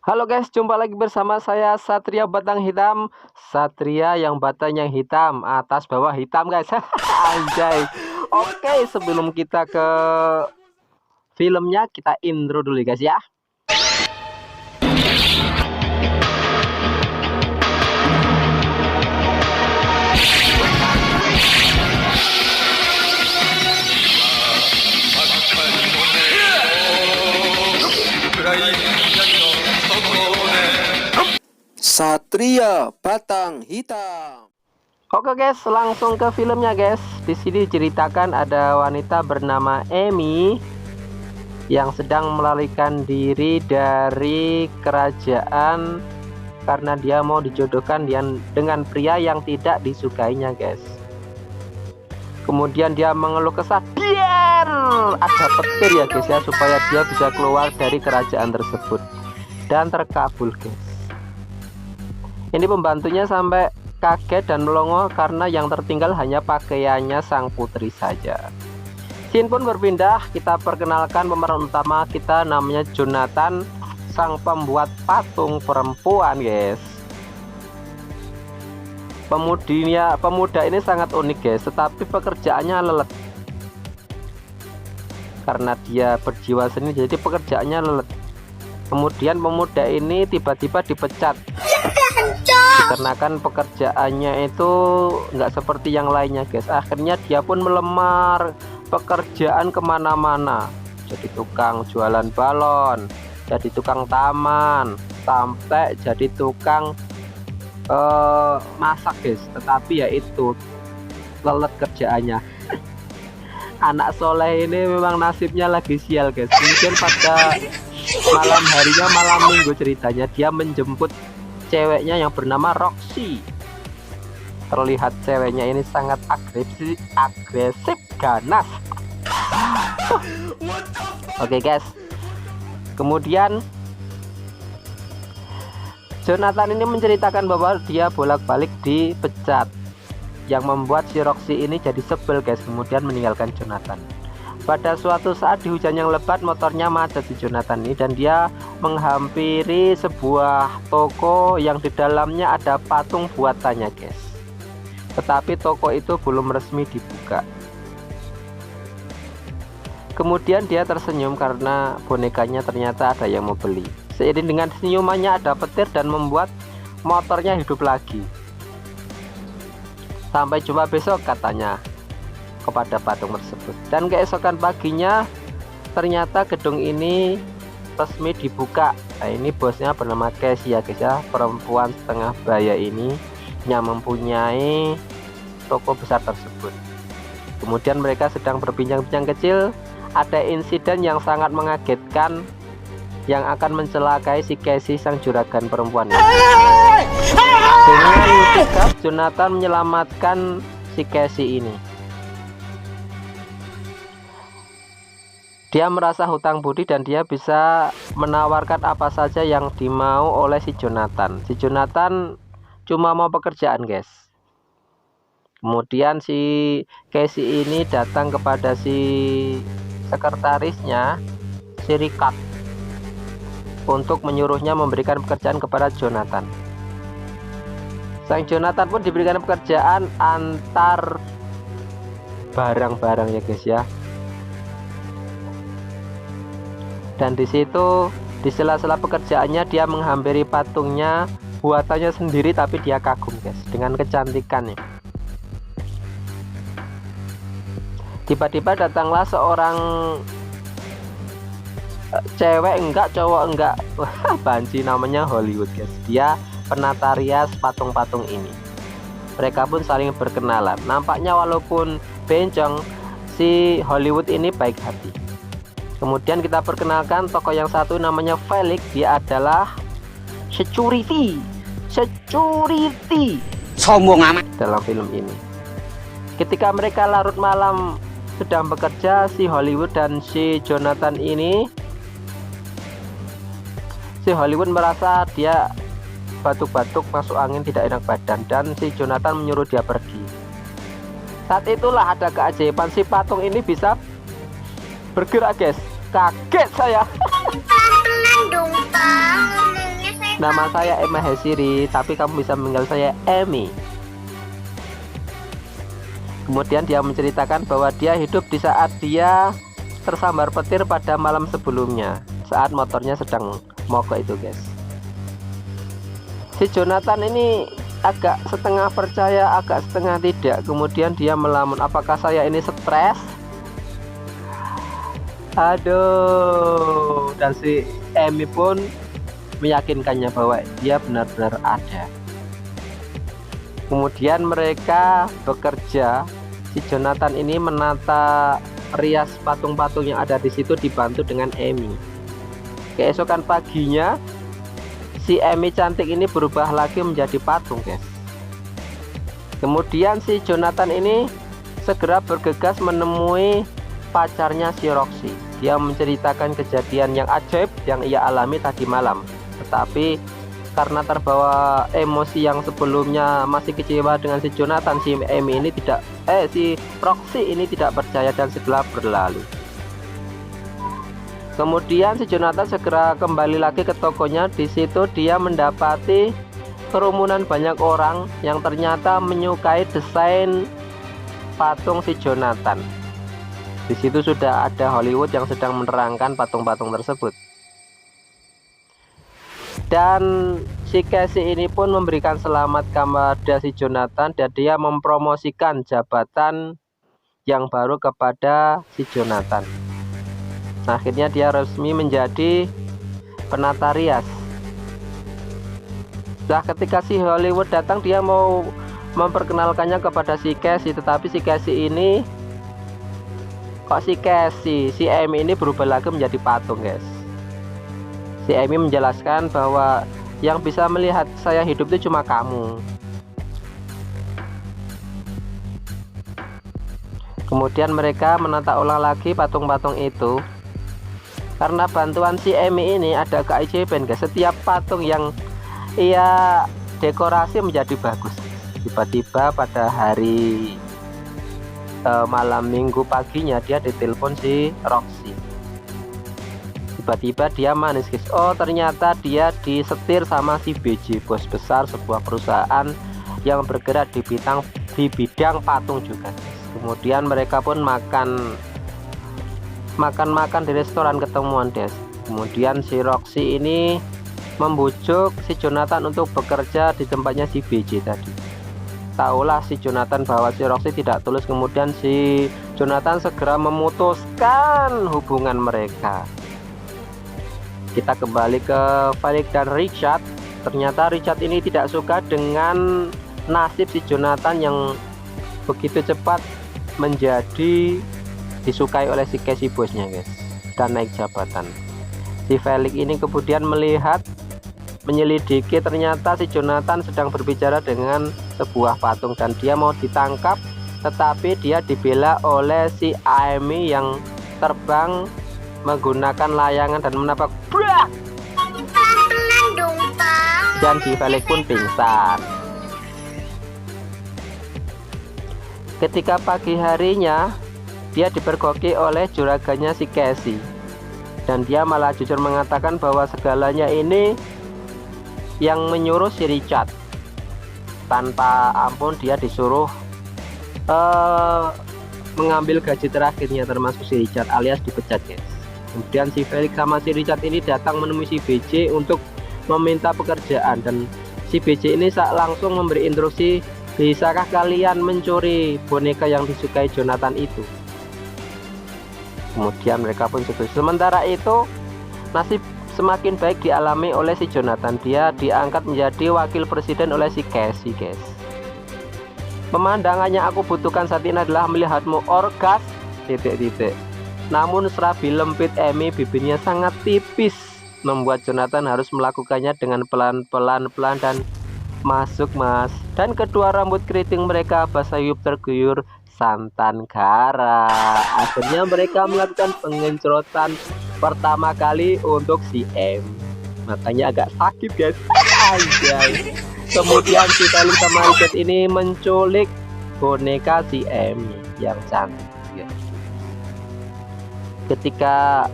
Halo guys, jumpa lagi bersama saya Satria Batang Hitam. Satria yang batanya hitam, atas bawah hitam guys. Anjay. Oke, sebelum kita ke filmnya, kita intro dulu guys ya. Satria Batang Hitam. Oke guys, langsung ke filmnya guys. Di sini diceritakan ada wanita bernama Amy yang sedang melarikan diri dari kerajaan karena dia mau dijodohkan dengan pria yang tidak disukainya guys. Kemudian dia mengeluh kesah, biar ada petir ya guys ya, supaya dia bisa keluar dari kerajaan tersebut, dan terkabul guys. Ini pembantunya sampai kaget dan melongo karena yang tertinggal hanya pakaiannya sang putri saja. Scene pun berpindah, kita perkenalkan pemeran utama kita, namanya Jonathan, sang pembuat patung perempuan guys. Pemuda ini sangat unik guys, tetapi pekerjaannya lelet. Karena dia berjiwa seni, jadi pekerjaannya lelet. Kemudian pemuda ini tiba-tiba dipecat dikarenakan pekerjaannya itu nggak seperti yang lainnya guys. Akhirnya dia pun melamar pekerjaan kemana-mana, jadi tukang jualan balon, jadi tukang taman, sampai jadi tukang masak guys. Tetapi ya itu lelet kerjaannya. Anak soleh ini memang nasibnya lagi sial guys. Kemudian pada malam harinya, malam minggu ceritanya, dia menjemput ceweknya yang bernama Roxy. Terlihat ceweknya ini sangat agresif ganas. Oke guys, kemudian Jonathan ini menceritakan bahwa dia bolak-balik dipecat, yang membuat si Roxy ini jadi sebel guys, kemudian meninggalkan Jonathan. Pada suatu saat di hujan yang lebat, motornya macet si Jonathan ini, dan dia menghampiri sebuah toko yang di dalamnya ada patung buatannya guys. Tetapi toko itu belum resmi dibuka. Kemudian dia tersenyum karena bonekanya ternyata ada yang mau beli. Seiring dengan senyumannya ada petir dan membuat motornya hidup lagi. Sampai jumpa besok katanya kepada patung tersebut. Dan keesokan paginya ternyata gedung ini resmi dibuka. Nah, ini bosnya bernama Casey ya guys ya, perempuan setengah baya ini yang mempunyai toko besar tersebut. Kemudian mereka sedang berbincang-bincang kecil. Ada insiden yang sangat mengagetkan yang akan mencelakai si Casey, sang juragan perempuan ini. Dengan sigap Jonathan menyelamatkan si Casey ini. Dia merasa hutang budi dan dia bisa menawarkan apa saja yang dimau oleh si Jonathan. Si Jonathan cuma mau pekerjaan guys. Kemudian si Casey ini datang kepada si sekretarisnya, si Ricard, untuk menyuruhnya memberikan pekerjaan kepada Jonathan. Sang Jonathan pun diberikan pekerjaan antar barang-barang ya guys ya. Dan di situ di sela-sela pekerjaannya dia menghampiri patungnya buatannya sendiri, tapi dia kagum guys dengan kecantikannya. Tiba-tiba datanglah seorang cewek enggak, cowok enggak, banci, namanya Hollywood guys. Dia penata rias patung-patung ini. Mereka pun saling berkenalan. Nampaknya walaupun bencong, si Hollywood ini baik hati. Kemudian kita perkenalkan tokoh yang satu, namanya Felix. Dia adalah security Sombong amat dalam film ini. Ketika mereka larut malam sedang bekerja, si Hollywood dan si Jonathan ini, si Hollywood merasa dia batuk-batuk, masuk angin, tidak enak badan, dan si Jonathan menyuruh dia pergi. Saat itulah ada keajaiban, si patung ini bisa bergerak guys. Kaget saya. Nama saya Emma Hesiri, tapi kamu bisa manggil saya Emi. Kemudian dia menceritakan bahwa dia hidup di saat dia tersambar petir pada malam sebelumnya, saat motornya sedang mogok itu guys. Si Jonathan ini agak setengah percaya, agak setengah tidak. Kemudian dia melamun, apakah saya ini stres? Aduh. Dan si Emi pun meyakinkannya bahwa dia benar-benar ada. Kemudian mereka bekerja. Si Jonathan ini menata rias patung-patung yang ada di situ dibantu dengan Emi. Keesokan paginya si Emi cantik ini berubah lagi menjadi patung guys. Kemudian si Jonathan ini segera bergegas menemui pacarnya si Roxy. Dia menceritakan kejadian yang ajaib yang ia alami tadi malam. Tetapi karena terbawa emosi yang sebelumnya masih kecewa dengan si Jonathan, si Emi ini si Roxy ini tidak percaya dan segera berlalu. Kemudian si Jonathan segera kembali lagi ke tokonya. Di situ dia mendapati kerumunan banyak orang yang ternyata menyukai desain patung si Jonathan. Di situ sudah ada Hollywood yang sedang menerangkan patung-patung tersebut. Dan si Casey ini pun memberikan selamat kepada si Jonathan dan dia mempromosikan jabatan yang baru kepada si Jonathan. Akhirnya dia resmi menjadi penata rias. Nah, ketika si Hollywood datang, dia mau memperkenalkannya kepada si Casey, tetapi si Casey ini si Emi ini berubah lagi menjadi patung guys. Si Emi menjelaskan bahwa yang bisa melihat saya hidup itu cuma kamu. Kemudian mereka menata ulang lagi patung-patung itu. Karena bantuan si Emi ini ada keajaiban guys. Setiap patung yang ia dekorasi menjadi bagus. Tiba-tiba pada hari malam minggu paginya dia ditelepon si Roxy. Tiba-tiba dia manis guys. Oh, ternyata dia disetir sama si BJ, bos besar sebuah perusahaan yang bergerak di bidang patung juga guys. Kemudian mereka pun makan di restoran ketemuan guys. Kemudian si Roxy ini membujuk si Jonathan untuk bekerja di tempatnya si BJ tadi. Taulah si Jonathan bahwa si Roxy tidak tulus. Kemudian si Jonathan segera memutuskan hubungan mereka. Kita kembali ke Felix dan Richard. Ternyata Richard ini tidak suka dengan nasib si Jonathan yang begitu cepat menjadi disukai oleh si Casey bosnya guys, dan naik jabatan. Si Felix ini kemudian menyelidiki, ternyata si Jonathan sedang berbicara dengan sebuah patung dan dia mau ditangkap, tetapi dia dibela oleh si Amy yang terbang menggunakan layangan dan menabrak dan si Felix pun pingsan. Ketika pagi harinya dia dipergoki oleh juragannya si Casey dan dia malah jujur mengatakan bahwa segalanya ini yang menyuruh si Richard. Tanpa ampun dia disuruh mengambil gaji terakhirnya termasuk si Richard alias dipecat guys. Kemudian si Felix sama si Richard ini datang menemui si BJ untuk meminta pekerjaan dan si BJ ini langsung memberi instruksi, bisakah kalian mencuri boneka yang disukai Jonathan itu? Kemudian mereka pun setuju. Sementara itu nasib semakin baik dialami oleh si Jonathan. Dia diangkat menjadi wakil presiden oleh si Casey guys. Pemandangannya aku butuhkan saat ini adalah melihatmu orgas ... Namun serabi lempit Amy bibirnya sangat tipis membuat Jonathan harus melakukannya dengan pelan-pelan dan masuk mas. Dan kedua rambut keriting mereka basayup terguyur santan gara. Akhirnya mereka melakukan pengencrotan pertama kali untuk si M. Makanya agak sakit guys. Anjay. Kemudian si Felix sama Richard ini menculik boneka si M yang cantik. Ketika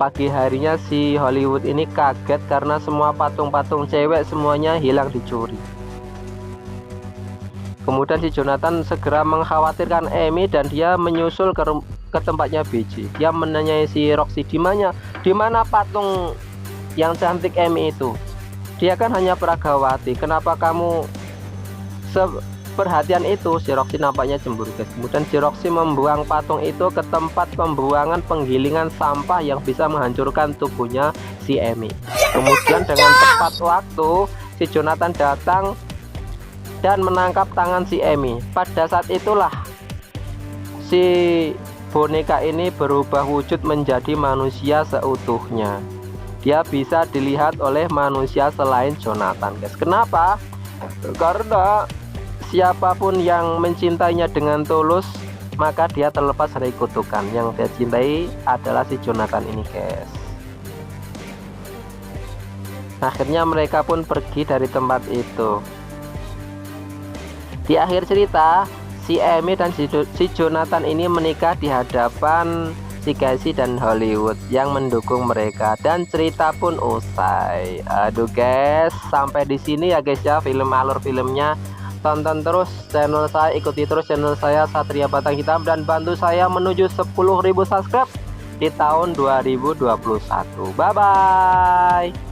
Pagi harinya si Hollywood ini kaget karena semua patung-patung cewek semuanya hilang dicuri. Kemudian si Jonathan segera mengkhawatirkan Amy dan dia menyusul ke tempatnya BJ. Dia menanyai si Roxy, di mana patung yang cantik Amy itu? Dia kan hanya peragawati, kenapa kamu seperhatian itu? Si Roxy nampaknya cemburu, guys. Kemudian si Roxy membuang patung itu ke tempat pembuangan penggilingan sampah yang bisa menghancurkan tubuhnya si Amy. Kemudian dengan tepat waktu si Jonathan datang dan menangkap tangan si Amy. Pada saat itulah si boneka ini berubah wujud menjadi manusia seutuhnya. Dia bisa dilihat oleh manusia selain Jonathan, guys. Kenapa? Karena siapapun yang mencintainya dengan tulus, maka dia terlepas dari kutukan. Yang dia cintai adalah si Jonathan ini, guys. Akhirnya mereka pun pergi dari tempat itu. Di akhir cerita, si Amy dan si Jonathan ini menikah di hadapan si Casey dan Hollywood yang mendukung mereka, dan cerita pun usai. Aduh guys, sampai di sini ya guys ya alur filmnya. Tonton terus channel saya, ikuti terus channel saya Satria Batang Hitam, dan bantu saya menuju 10.000 subscribe di tahun 2021. Bye bye.